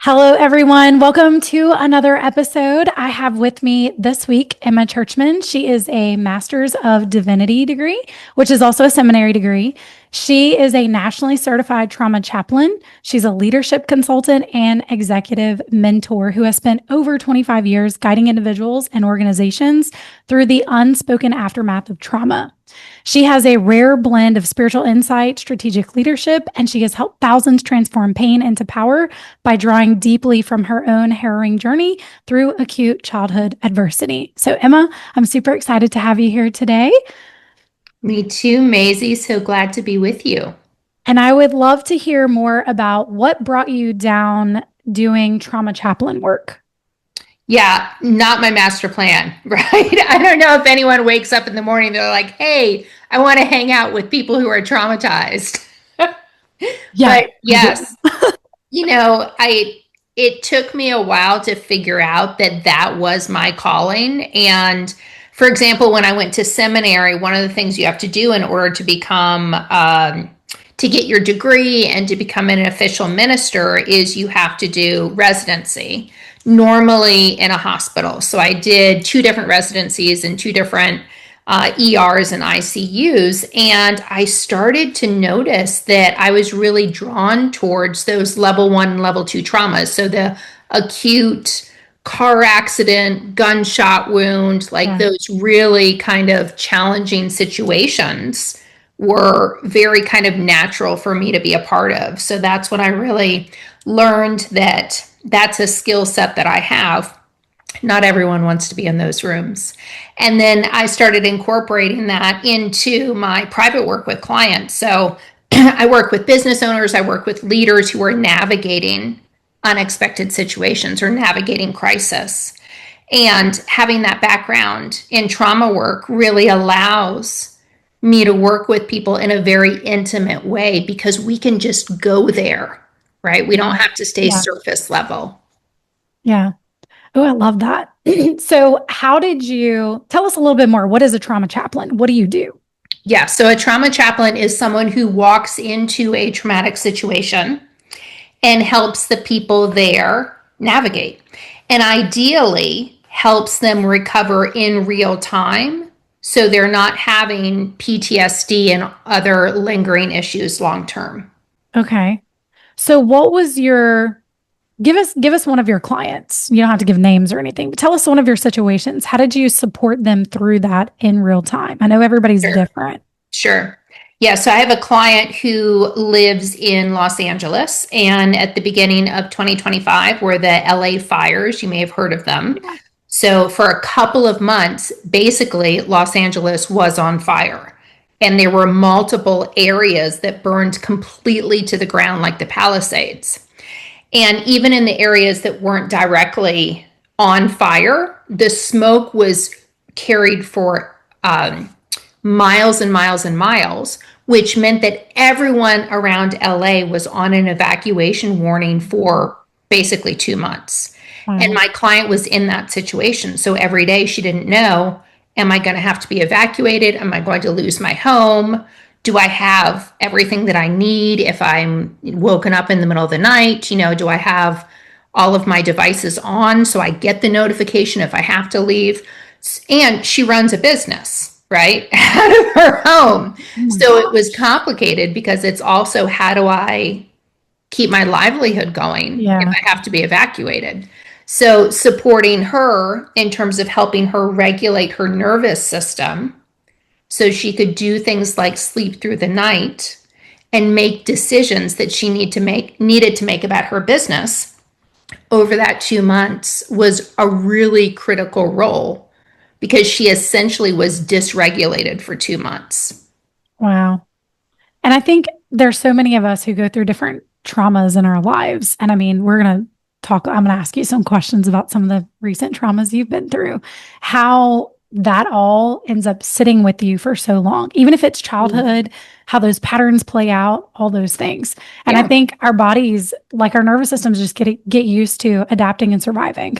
Hello, everyone. Welcome to another episode. I have with me this week Emma Churchman. She is a Master's of Divinity degree, which is also a seminary degree. She is a nationally certified trauma chaplain. She's a leadership consultant and executive mentor who has spent over 25 years guiding individuals and organizations through the unspoken aftermath of trauma. She has a rare blend of spiritual insight, strategic leadership, and she has helped thousands transform pain into power by drawing deeply from her own harrowing journey through acute childhood adversity. So, Emma, I'm super excited to have you here today. Me too, Maisie. So glad to be with you. And I would love to hear more about what brought you down doing trauma chaplain work. Yeah, not my master plan, right? I don't know if anyone wakes up in the morning, they're like, hey, I want to hang out with people who are traumatized. Yeah. But yes, it took me a while to figure out that that was my calling. And for example, when I went to seminary, one of the things you have to do in order to become to get your degree and to become an official minister is you have to do residency, normally in a hospital. So I did two different residencies in two different ERs and ICUs. And I started to notice that I was really drawn towards those level 1 and level 2 traumas. So the acute car accident, gunshot wound, those really kind of challenging situations were very kind of natural for me to be a part of. So that's when I really learned that that's a skill set that I have. Not everyone wants to be in those rooms. And then I started incorporating that into my private work with clients. So I work with business owners, I work with leaders who are navigating unexpected situations or navigating crisis. And having that background in trauma work really allows me to work with people in a very intimate way because we can just go there, right? We don't have to stay surface level. Yeah. Oh, I love that. So how did you tell us a little bit more? What is a trauma chaplain? What do you do? Yeah. So a trauma chaplain is someone who walks into a traumatic situation and helps the people there navigate, and ideally helps them recover in real time so they're not having PTSD and other lingering issues long term. Okay. So give us one of your clients. You don't have to give names or anything, but tell us one of your situations. How did you support them through that in real time? I know everybody's different. Sure. Yeah, so I have a client who lives in Los Angeles, and at the beginning of 2025 were the LA fires. You may have heard of them. Yeah. So for a couple of months, basically, Los Angeles was on fire. And there were multiple areas that burned completely to the ground, like the Palisades. And even in the areas that weren't directly on fire, the smoke was carried for miles and miles and miles, which meant that everyone around LA was on an evacuation warning for basically 2 months. Wow. And my client was in that situation. So every day she didn't know, am I going to have to be evacuated? Am I going to lose my home? Do I have everything that I need if I'm woken up in the middle of the night? Do I have all of my devices on so I get the notification if I have to leave? And she runs a business, right, out of her home. So it was complicated because it's also, how do I keep my livelihood going if I have to be evacuated? So supporting her in terms of helping her regulate her nervous system so she could do things like sleep through the night and make decisions that she needed to make about her business over that 2 months was a really critical role because she essentially was dysregulated for 2 months. Wow. And I think there's so many of us who go through different traumas in our lives. And I mean, I'm going to ask you some questions about some of the recent traumas you've been through, how that all ends up sitting with you for so long, even if it's childhood, how those patterns play out, all those things. And I think our bodies, like our nervous systems, just get used to adapting and surviving.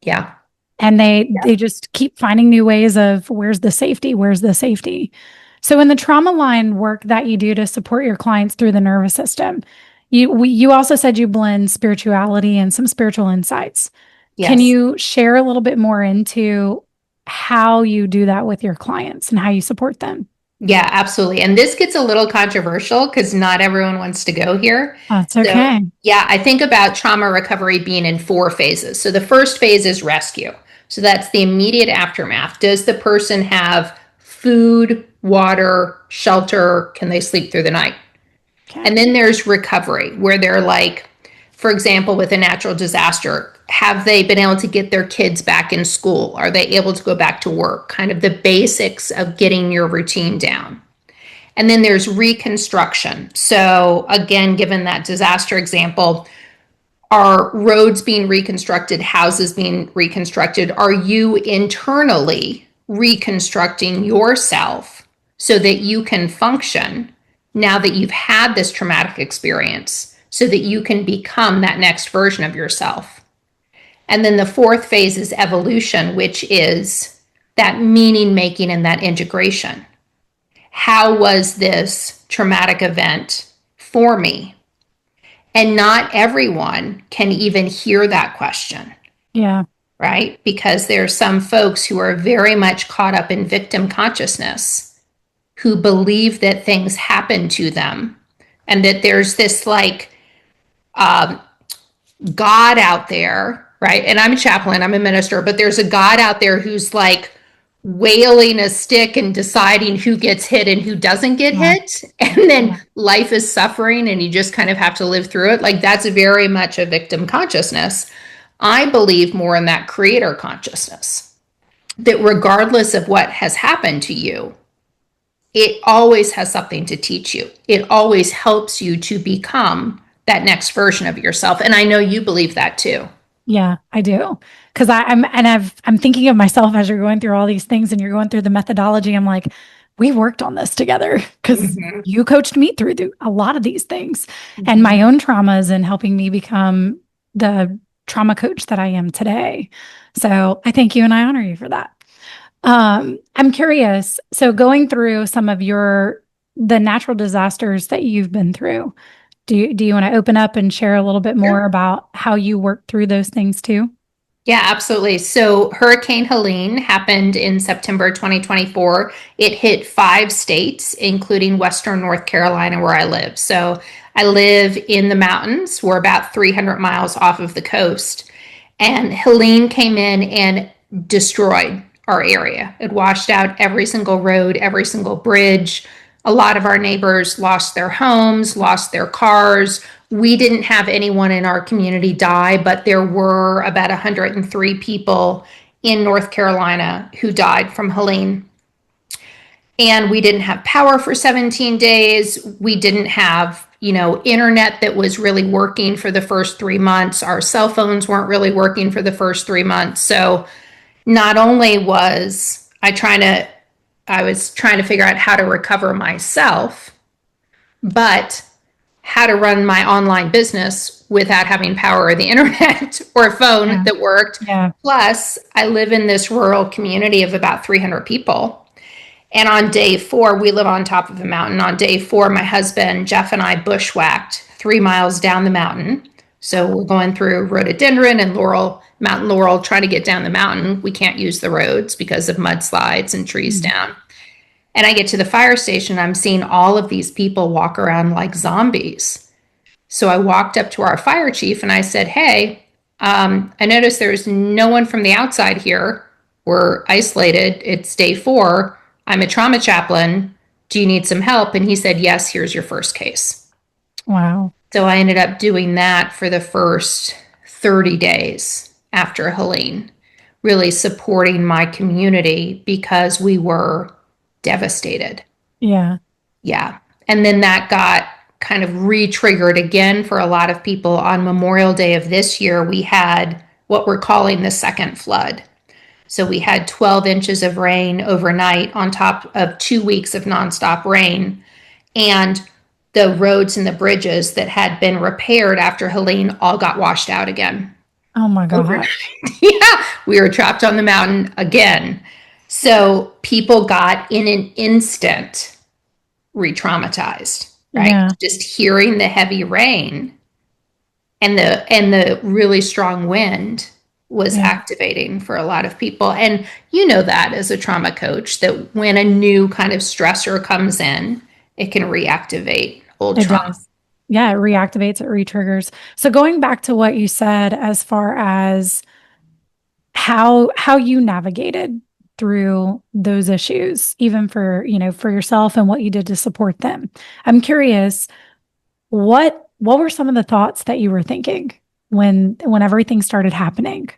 Yeah. And they just keep finding new ways of where's the safety? Where's the safety? So in the trauma line work that you do to support your clients through the nervous system, You also said you blend spirituality and some spiritual insights. Can Yes. you share a little bit more into how you do that with your clients and how you support them? Yeah, absolutely. And this gets a little controversial because not everyone wants to go here. That's So, okay. yeah, I think about trauma recovery being in four phases. So, the first phase is rescue. So, that's the immediate aftermath. Does the person have food, water, shelter? Can they sleep through the night? Okay. And then there's recovery, where they're like, for example, with a natural disaster, have they been able to get their kids back in school? Are they able to go back to work? Kind of the basics of getting your routine down. And then there's reconstruction. So, again, given that disaster example, are roads being reconstructed, houses being reconstructed? Are you internally reconstructing yourself so that you can function now that you've had this traumatic experience so that you can become that next version of yourself? And then the fourth phase is evolution, which is that meaning making and that integration. How was this traumatic event for me? And not everyone can even hear that question, Yeah. right? Because there are some folks who are very much caught up in victim consciousness who believe that things happen to them and that there's this like um, God out there, right? And I'm a chaplain, I'm a minister, but there's a God out there who's like wailing a stick and deciding who gets hit and who doesn't get Yeah. hit. And Yeah. then life is suffering and you just kind of have to live through it. Like that's very much a victim consciousness. I believe more in that creator consciousness, that regardless of what has happened to you, it always has something to teach you. It always helps you to become that next version of yourself. And I know you believe that too. Yeah, I do. Because I'm thinking of myself as you're going through all these things and you're going through the methodology. I'm like, we worked on this together because Mhm. you coached me through a lot of these things and Mhm. my own traumas and helping me become the trauma coach that I am today. So I thank you and I honor you for that. I'm curious. So going through some of the natural disasters that you've been through, do you want to open up and share a little bit more Sure. about how you worked through those things too? Yeah, absolutely. So Hurricane Helene happened in September 2024. It hit 5 states, including Western North Carolina, where I live. So I live in the mountains. We're about 300 miles off of the coast. And Helene came in and destroyed our area. It washed out every single road, every single bridge. A lot of our neighbors lost their homes, lost their cars. We didn't have anyone in our community die, but there were about 103 people in North Carolina who died from Helene. And we didn't have power for 17 days. We didn't have, internet that was really working for the first 3 months. Our cell phones weren't really working for the first 3 months. So not only I was trying to figure out how to recover myself, but how to run my online business without having power or the internet or a phone Yeah. that worked. Yeah. Plus, I live in this rural community of about 300 people. And on day 4, we live on top of a mountain. On day 4, my husband, Jeff, and I bushwhacked 3 miles down the mountain. So we're going through rhododendron and mountain laurel, trying to get down the mountain. We can't use the roads because of mudslides and trees Mhm. down. And I get to the fire station. I'm seeing all of these people walk around like zombies. So I walked up to our fire chief and I said, "Hey, I noticed there's no one from the outside here. We're isolated. It's day 4. I'm a trauma chaplain. Do you need some help?" And he said, "Yes, here's your first case." Wow. So I ended up doing that for the first 30 days after Helene, really supporting my community because we were devastated. Yeah. Yeah. And then that got kind of re-triggered again for a lot of people on Memorial Day of this year. We had what we're calling the second flood. So we had 12 inches of rain overnight on top of 2 weeks of nonstop rain. And the roads and the bridges that had been repaired after Helene all got washed out again. Oh my Overnight. gosh. Yeah. We were trapped on the mountain again. So people got in an instant re traumatized. right? Yeah. Just hearing the heavy rain and the really strong wind was Yeah. activating for a lot of people. And you know that as a trauma coach, that when a new kind of stressor comes in, it can reactivate old It trauma. does. Yeah, it reactivates, it retriggers. So going back to what you said as far as how you navigated through those issues, even for, for yourself and what you did to support them. I'm curious, what were some of the thoughts that you were thinking when everything started happening?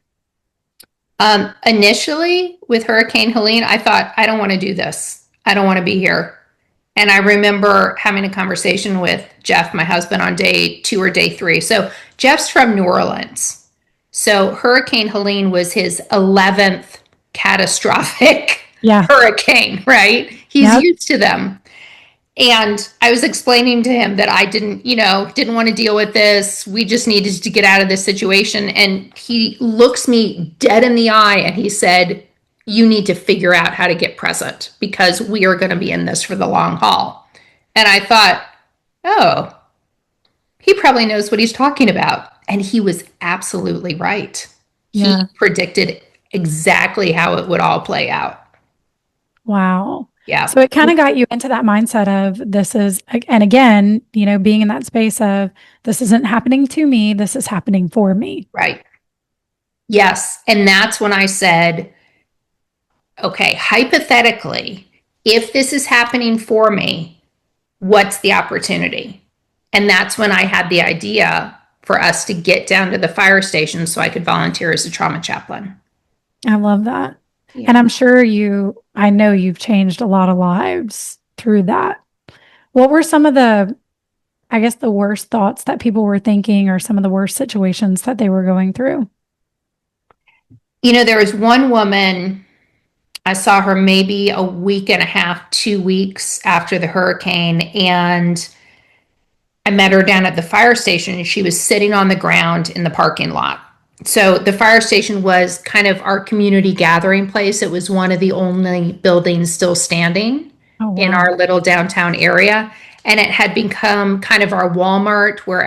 Initially, with Hurricane Helene, I thought, I don't want to do this. I don't want to be here. And I remember having a conversation with Jeff, my husband, on day 2 or day 3. So Jeff's from New Orleans. So Hurricane Helene was his 11th catastrophic Yeah. hurricane, right? He's Yep. used to them. And I was explaining to him that I didn't want to deal with this. We just needed to get out of this situation. And he looks me dead in the eye and he said, "You need to figure out how to get present because we are going to be in this for the long haul." And I thought, oh, he probably knows what he's talking about. And he was absolutely right. He Yeah. predicted exactly how it would all play out. Wow. Yeah, So it kind of got you into that mindset of this is, and again, being in that space of this isn't happening to me, this is happening for me. right. Yes. And that's when I said, okay, hypothetically, if this is happening for me, what's the opportunity? And that's when I had the idea for us to get down to the fire station so I could volunteer as a trauma chaplain. I love that. And Yeah. I'm sure I know you've changed a lot of lives through that. What were some of I guess, the worst thoughts that people were thinking or some of the worst situations that they were going through? There was one woman, I saw her maybe a week and a half, 2 weeks after the hurricane, and I met her down at the fire station and she was sitting on the ground in the parking lot. So the fire station was kind of our community gathering place. It was one of the only buildings still standing Oh, in wow. our little downtown area. And it had become kind of our Walmart where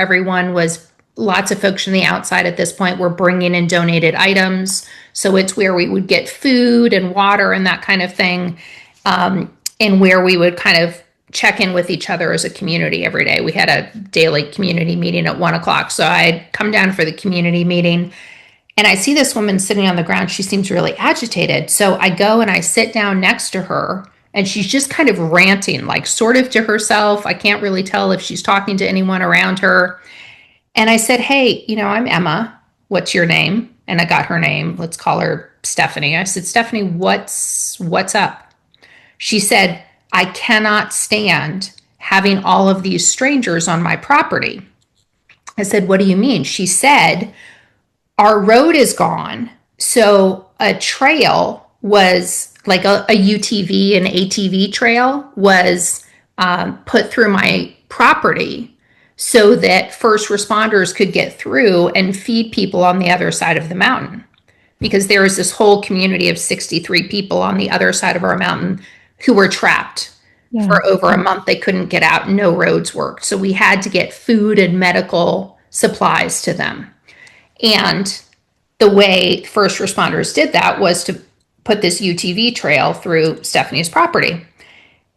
lots of folks from the outside at this point were bringing in donated items. So it's where we would get food and water and that kind of thing. And where we would kind of check in with each other as a community every day. We had a daily community meeting at 1 o'clock. So I'd come down for the community meeting and I see this woman sitting on the ground. She seems really agitated. So I go and I sit down next to her and she's just kind of ranting, like sort of to herself. I can't really tell if she's talking to anyone around her. And I said, "Hey, I'm Emma. What's your name?" And I got her name. Let's call her Stephanie. I said, "Stephanie, what's up?" She said, "I cannot stand having all of these strangers on my property." I said, "What do you mean?" She said, "Our road is gone. So a trail was like a UTV, an ATV trail was put through my property so that first responders could get through and feed people on the other side of the mountain." Because there was this whole community of 63 people on the other side of our mountain who were trapped Yeah. for over a month. They couldn't get out, no roads worked. So we had to get food and medical supplies to them. And the way first responders did that was to put this UTV trail through Stephanie's property.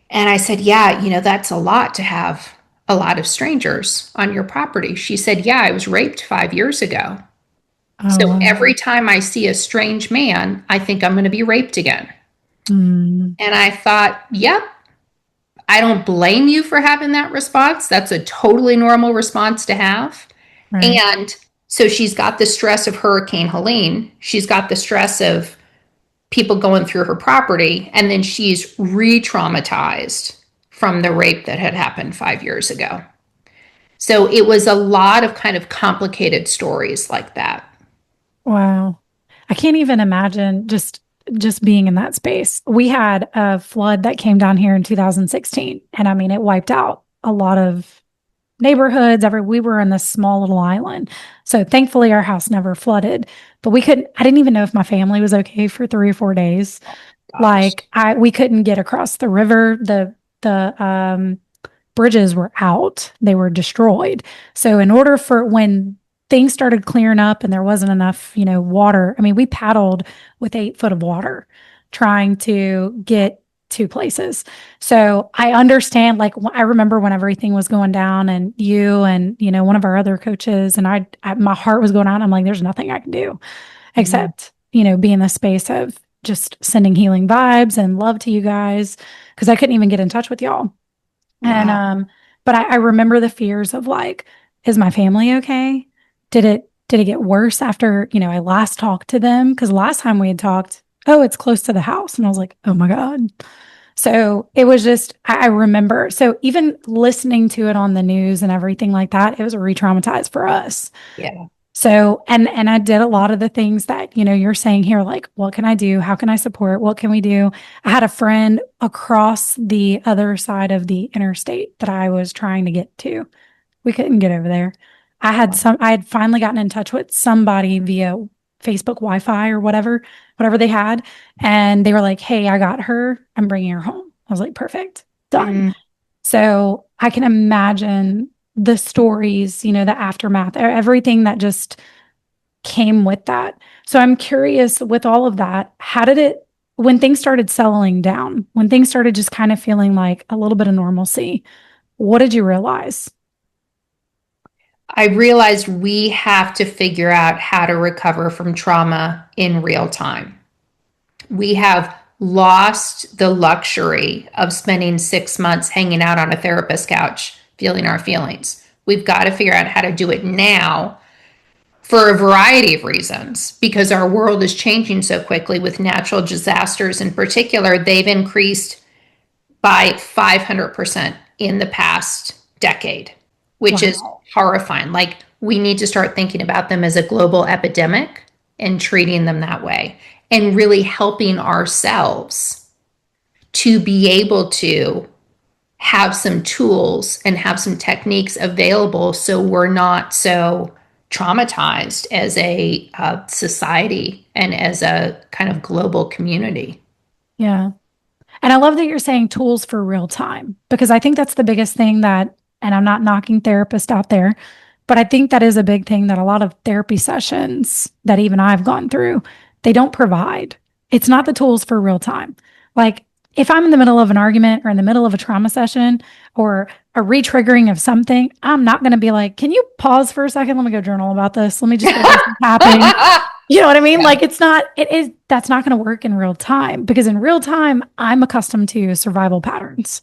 And I said, "Yeah, that's a lot to have a lot of strangers on your property." She said, "Yeah, I was raped 5 years ago. Oh, So wow. every time I see a strange man, I think I'm going to be raped again." Mm, And I thought, yep, I don't blame you for having that response. That's a totally normal response to have. right. And so she's got the stress of Hurricane Helene. She's got the stress of people going through her property. And then she's re traumatized from the rape that had happened 5 years ago. So it was a lot of kind of complicated stories like that. Wow. I can't even imagine just being in that space. We had a flood that came down here in 2016, and I mean it wiped out a lot of neighborhoods. We were in this small little island. So thankfully our house never flooded, but I didn't even know if my family was okay for 3 or 4 days. Gosh. Like we couldn't get across the river. The bridges were out, they were destroyed. So in order for when things started clearing up and there wasn't enough, water, I mean, we paddled with 8 foot of water trying to get to places. So I understand, like, I remember when everything was going down and you and, one of our other coaches and my heart was going out. I'm like, there's nothing I can do except, be in the space of just sending healing vibes and love to you guys because I couldn't even get in touch with y'all. And Wow. but I remember the fears of like, is my family okay? Did it get worse after, I last talked to them? Because last time we had talked, oh, it's close to the house. And I was like, oh my God. So it was just, I remember. So even listening to it on the news and everything like that, it was re-traumatized for us. Yeah. So, and I did a lot of the things that, you're saying here, like, what can I do? How can I support? What can we do? I had a friend across the other side of the interstate that I was trying to get to. We couldn't get over there. I had finally gotten in touch with somebody via Facebook Wi-Fi or whatever they had. And they were like, hey, I got her. I'm bringing her home. I was like, perfect, done. Mm. So I can imagine the stories, the aftermath, everything that just came with that. So I'm curious with all of that, when things started settling down, when things started just kind of feeling like a little bit of normalcy, what did you realize? I realized we have to figure out how to recover from trauma in real time. We have lost the luxury of spending 6 months hanging out on a therapist couch feeling our feelings. We've got to figure out how to do it now for a variety of reasons because our world is changing so quickly with natural disasters in particular. They've increased by 500% in the past decade, which is Wow. horrifying. Like, we need to start thinking about them as a global epidemic and treating them that way and really helping ourselves to be able to have some tools and have some techniques available so we're not so traumatized as a society and as a kind of global community. Yeah. And I love that you're saying tools for real time because I think that's the biggest thing and I'm not knocking therapists out there, but I think that is a big thing that a lot of therapy sessions that even I've gone through, they don't provide. It's not the tools for real time. Like if I'm in the middle of an argument or in the middle of a trauma session or a re-triggering of something, I'm not going to be like, can you pause for a second? Let me go journal about this. Let me just go do some tapping. You know what I mean? Yeah. Like that's not going to work in real time because in real time, I'm accustomed to survival patterns.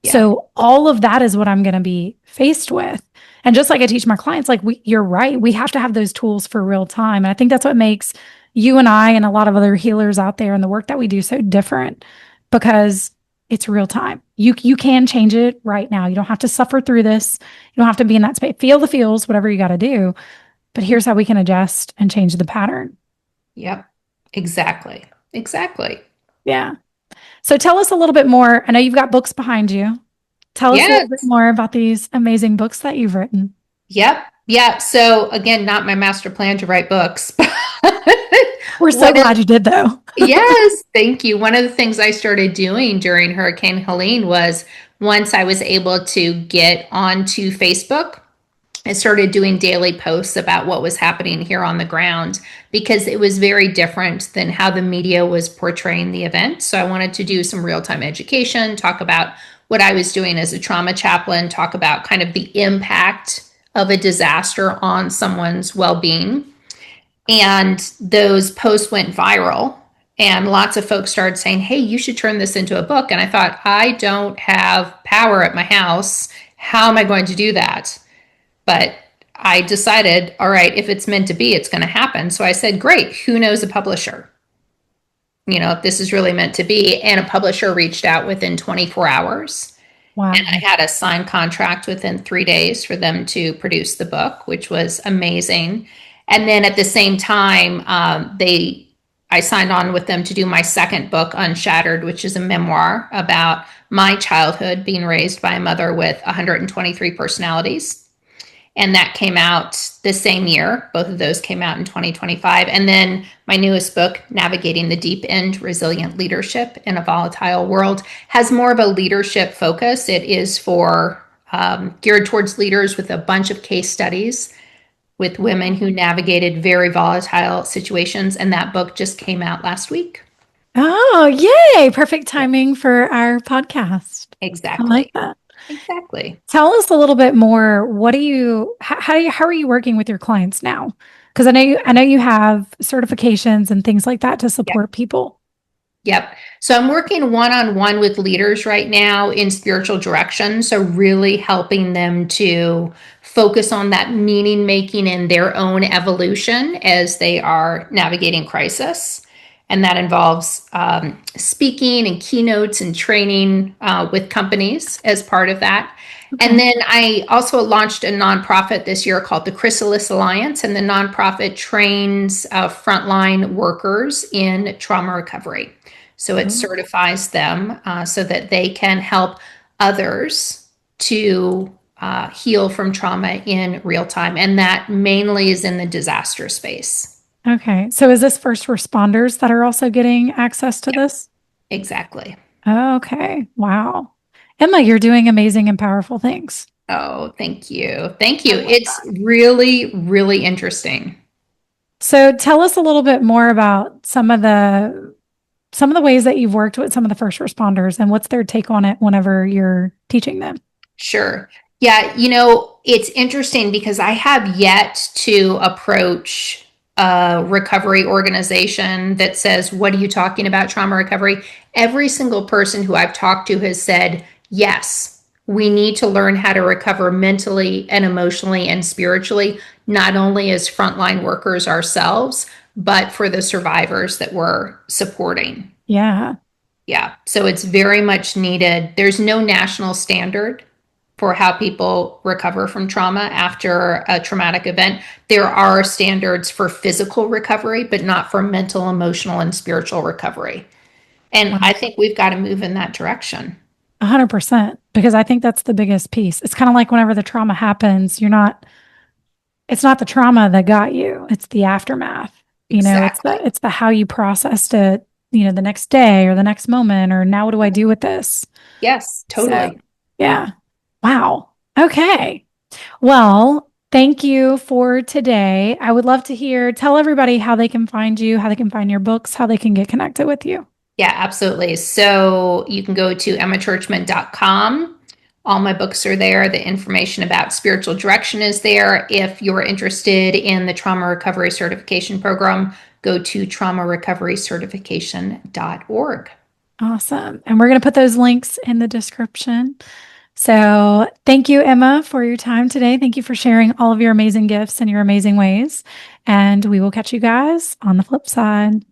Yeah. So all of that is what I'm going to be faced with. And just like I teach my clients, like you're right, we have to have those tools for real time. And I think that's what makes you and I and a lot of other healers out there and the work that we do so different because it's real time. You can change it right now. You don't have to suffer through this. You don't have to be in that space. Feel the feels, whatever you got to do. But here's how we can adjust and change the pattern. Yep. Exactly. Exactly. Yeah. So tell us a little bit more. I know you've got books behind you. Tell us a little bit Yes. more about these amazing books that you've written. Yep. Yeah. So again, not my master plan to write books, but We're so one of, glad you did, though. yes, thank you. One of the things I started doing during Hurricane Helene was once I was able to get onto Facebook, I started doing daily posts about what was happening here on the ground because it was very different than how the media was portraying the event. So I wanted to do some real time education, talk about what I was doing as a trauma chaplain, talk about kind of the impact of a disaster on someone's well being. And those posts went viral. And lots of folks started saying, hey, you should turn this into a book. And I thought, I don't have power at my house. How am I going to do that? But I decided, all right, if it's meant to be, it's going to happen. So I said, great, who knows a publisher? If this is really meant to be. And a publisher reached out within 24 hours. And I Wow. had a signed contract within 3 days for them to produce the book, which was amazing. And then at the same time, I signed on with them to do my second book, Unshattered, which is a memoir about my childhood being raised by a mother with 123 personalities. And that came out the same year. Both of those came out in 2025. And then my newest book, Navigating the Deep End, Resilient Leadership in a Volatile World, has more of a leadership focus. It is for geared towards leaders with a bunch of case studies with women who navigated very volatile situations. And that book just came out last week. Oh, yay. Perfect timing for our podcast. I like Exactly. that. Exactly. Tell us a little bit more. How are you working with your clients now? Because I know you have certifications and things like that to Yep. support people. Yep. So I'm working one-on-one with leaders right now in spiritual direction. So really helping them to focus on that meaning making in their own evolution as they are navigating crisis. And that involves speaking and keynotes and training with companies as part of that. Okay. And then I also launched a nonprofit this year called the Chrysalis Alliance, and the nonprofit trains frontline workers in trauma recovery. So it certifies them so that they can help others to heal from trauma in real time. And that mainly is in the disaster space. Okay. So is this first responders that are also getting access to Yep, this? exactly. Okay. Wow. Emma, you're doing amazing and powerful things. Oh, thank you. Thank you. I love It's that. really, really interesting. So tell us a little bit more about some of the ways that you've worked with some of the first responders and what's their take on it whenever you're teaching them. Sure. Yeah, it's interesting because I have yet to approach a recovery organization that says, "What are you talking about, trauma recovery?" Every single person who I've talked to has said, "Yes, we need to learn how to recover mentally and emotionally and spiritually, not only as frontline workers ourselves, but for the survivors that we're supporting." Yeah. Yeah, so it's very much needed. There's no national standard for how people recover from trauma after a traumatic event. There are standards for physical recovery, but not for mental, emotional, and spiritual recovery. And I Wow. think we've got to move in that direction. 100%. Because I think that's the biggest piece. It's kind of like whenever the trauma happens, it's not the trauma that got you, it's the aftermath. Exactly. It's the how you processed it, the next day or the next moment, or now what do I do with this? Yes, So, totally. yeah. Wow. Okay. Well, thank you for today. I would love to tell everybody how they can find you, how they can find your books, how they can get connected with you. Yeah, absolutely. So you can go to emmachurchman.com. All my books are there. The information about spiritual direction is there. If you're interested in the trauma recovery certification program, go to traumarecoverycertification.org. Awesome. And we're going to put those links in the description. So thank you, Emma, for your time today. Thank you for sharing all of your amazing gifts and your amazing ways. And we will catch you guys on the flip side.